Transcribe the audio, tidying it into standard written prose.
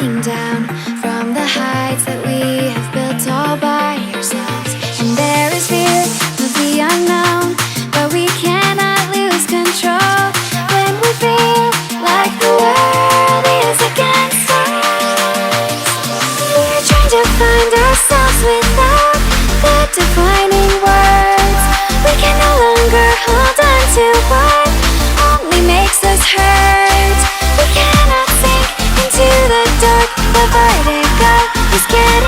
looking down from the heights that we have built all by ourselves. And there is fear of the unknown, but we cannot lose control when we feel like the world is against us. We're trying to find ourselves without the defining words. We can no longer hold on to what only makes us hurt. We cannot sink into the dark. The vertigo is getting